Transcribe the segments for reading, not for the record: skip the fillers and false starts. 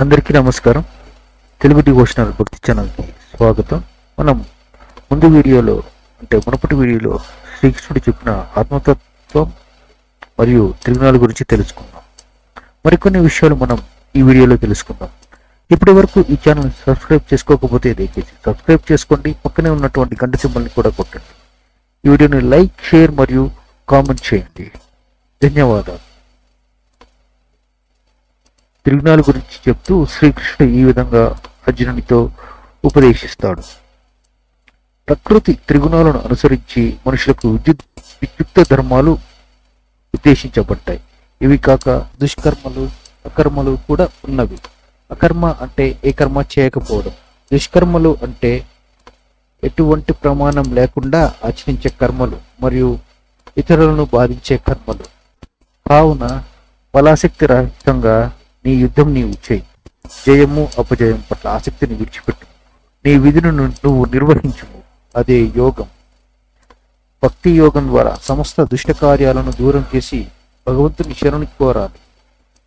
అందరికీ నమస్కారం. తెలుగు డివోషనల్ భక్తి ఛానల్కి స్వాగతం. మనం మునుపటి వీడియోలో శ్రీకృష్ణుడు చెప్పిన ఆత్మతత్వం మరియు త్రిగుణాల గురించి తెలుసుకుందాం. మరికొన్ని విషయాలు మనం ఈ వీడియోలో తెలుసుకుందాం. ఇప్పటి వరకు ఈ ఛానల్ సబ్స్క్రైబ్ చేసుకోకపోతే దయచేసి సబ్స్క్రైబ్ చేసుకోండి. పక్కనే ఉన్నటువంటి గంట సింబల్ని కూడా కొట్టండి. ఈ వీడియోని లైక్, షేర్ మరియు కామెంట్ చేయండి. ధన్యవాదాలు. త్రిగుణాల గురించి చెప్తూ శ్రీకృష్ణుడు ఈ విధంగా అర్జునునితో ఉపదేశిస్తాడు. ప్రకృతి త్రిగుణాలను అనుసరించి మనుషులకు విద్యుక్త ధర్మాలు ఉద్దేశించబడ్డాయి. ఇవి కాక దుష్కర్మలు, అకర్మలు కూడా ఉన్నవి. అకర్మ అంటే ఏ కర్మ చేయకపోవడం. దుష్కర్మలు అంటే ఎటువంటి ప్రమాణం లేకుండా ఆచరించే కర్మలు మరియు ఇతరులను బాధించే కర్మలు. కావున బలాశక్తి రహితంగా నీ యుద్ధం నీవు చేయి. జయము అపజయం పట్ల ఆసక్తిని విడిచిపెట్టు. నీ విధులను నువ్వు నిర్వహించుము. అదే యోగం. భక్తి యోగం ద్వారా సమస్త దుష్ట కార్యాలను దూరం చేసి భగవంతుని శరణుని కోరాలి.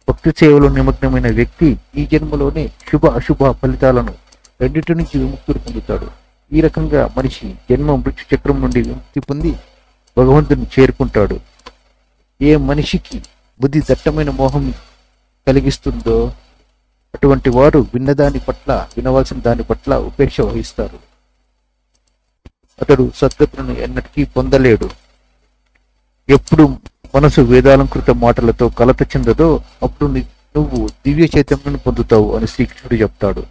భక్తి సేవలో నిమగ్నమైన వ్యక్తి ఈ జన్మలోనే శుభ అశుభ ఫలితాలను రెండింటి నుంచి విముక్తులు పొందుతాడు. ఈ రకంగా మనిషి జన్మ మృత్యు చక్రం నుండి విముక్తి పొంది భగవంతుని చేరుకుంటాడు. ఏ మనిషికి బుద్ధి దట్టమైన మోహం కలిగిస్తుందో అటువంటి వారు వినవలసిన దాని పట్ల ఉపేక్ష వహిస్తారు. అతడు సద్గతులను ఎన్నటికీ పొందలేడు. ఎప్పుడు మనసు వేదాలంకృత మాటలతో కలత చెందదో అప్పుడు నువ్వు దివ్య చైతన్యాన్ని పొందుతావు అని శ్రీకృష్ణుడు చెప్తాడు.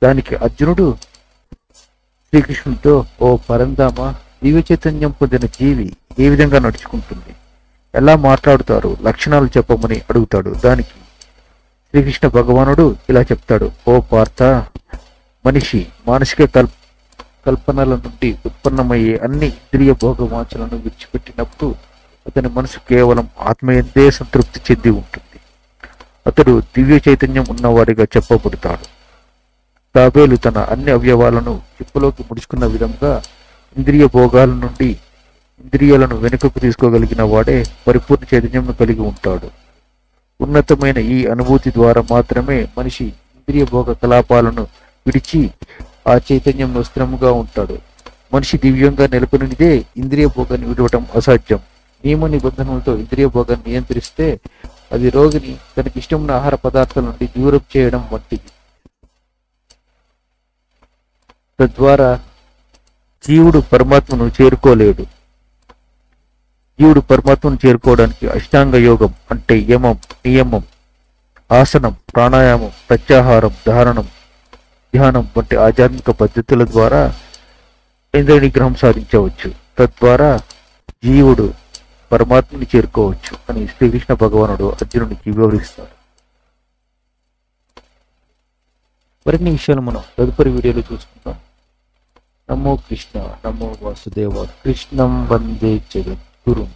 దానికి అర్జునుడు శ్రీకృష్ణుడితో, ఓ పరంధామ, దివ్య చైతన్యం పొందిన జీవి ఏ విధంగా నడుచుకుంటుంది, ఎలా మాట్లాడుతారు, లక్షణాలు చెప్పమని అడుగుతాడు. దానికి శ్రీకృష్ణ భగవానుడు ఇలా చెప్తాడు, ఓ పార్థ, మనిషి మానసిక కల్పనల నుండి ఉత్పన్నమయ్యే అన్ని ఇంద్రియ భోగవాంఛలను విడిచిపెట్టినప్పుడు అతని మనసు కేవలం ఆత్మయందే సంతృప్తి చెంది ఉంటుంది. అతడు దివ్య చైతన్యం ఉన్నవాడిగా చెప్పబడతాడు. తాబేలు తన అన్ని అవయవాలను చిప్పులోకి ముడుచుకున్న విధంగా ఇంద్రియ భోగాల నుండి ఇంద్రియాలను వెనుకకు తీసుకోగలిగిన వాడే పరిపూర్ణ చైతన్యం కలిగి ఉంటాడు. ఉన్నతమైన ఈ అనుభూతి ద్వారా మాత్రమే మనిషి ఇంద్రియ భోగ కలాపాలను విడిచి ఆ చైతన్యంలో స్థిరముగా ఉంటాడు. మనిషి దివ్యంగా నెలకొనిదే ఇంద్రియ భోగాన్ని విడవటం అసాధ్యం. నియమ నిబంధనలతో ఇంద్రియ భోగాన్ని నియంత్రిస్తే అది రోగిని తనకి ఇష్టమైన ఆహార పదార్థాల నుండి దూరం చేయడం వంటిది. తద్వారా జీవుడు పరమాత్మను చేరుకోలేడు. జీవుడు పరమాత్మను చేరుకోవడానికి అష్టాంగ యోగం అంటే యమం, నియమం, ఆసనం, ప్రాణాయామం, ప్రత్యాహారం, ధారణం, ధ్యానం వంటి ఆధ్యాత్మిక పద్ధతుల ద్వారా ఇంద్రియ నిగ్రహం సాధించవచ్చు. తద్వారా జీవుడు పరమాత్మని చేరుకోవచ్చు అని శ్రీకృష్ణ భగవానుడు అర్జునునికి వివరిస్తాడు. మరిన్ని విషయాలు మనం తదుపరి వీడియోలో చూసుకుందాం. నమో కృష్ణ, నమో వాసుదేవ, కృష్ణం వందే జగద్గురుం.